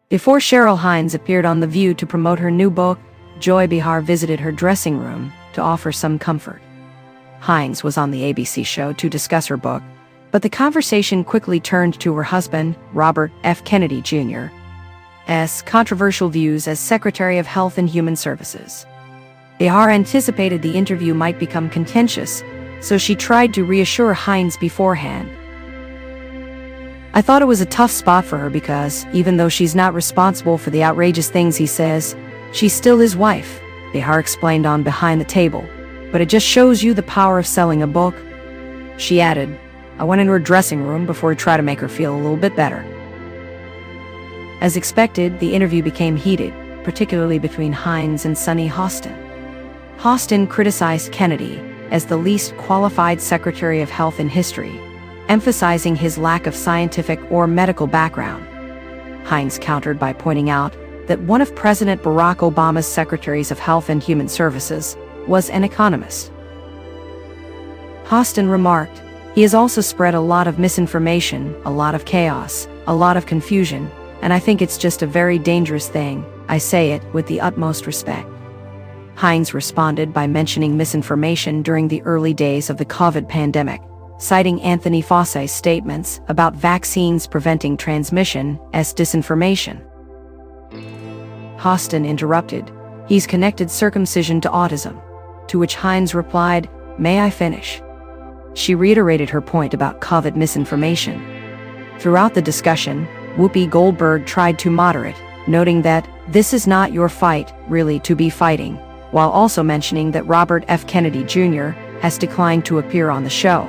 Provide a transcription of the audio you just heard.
Before Cheryl Hines appeared on The View to promote her new book, Joy Behar visited her dressing room to offer some comfort. Hines was on the ABC show to discuss her book, but the conversation quickly turned to her husband, Robert F. Kennedy Jr.'s controversial views as Secretary of Health and Human Services. Behar anticipated the interview might become contentious, so she tried to reassure Hines beforehand. "I thought it was a tough spot for her because, even though she's not responsible for the outrageous things he says, she's still his wife," Behar explained on Behind the Table. "But it just shows you the power of selling a book." She added, "I went into her dressing room before to try to make her feel a little bit better." As expected, the interview became heated, particularly between Hines and Sunny Hostin. Hostin criticized Kennedy as the least qualified Secretary of Health in history, emphasizing his lack of scientific or medical background. Hines countered by pointing out that one of President Barack Obama's Secretaries of Health and Human Services was an economist. Hostin remarked, "He has also spread a lot of misinformation, a lot of chaos, a lot of confusion, and I think it's just a very dangerous thing. I say it with the utmost respect." Hines responded by mentioning misinformation during the early days of the COVID pandemic, citing Anthony Fauci's statements about vaccines preventing transmission as disinformation. Hostin interrupted, "He's connected circumcision to autism," to which Hines replied, "May I finish?" She reiterated her point about COVID misinformation. Throughout the discussion, Whoopi Goldberg tried to moderate, noting that this is not your fight, really, to be fighting, while also mentioning that Robert F. Kennedy Jr. has declined to appear on the show.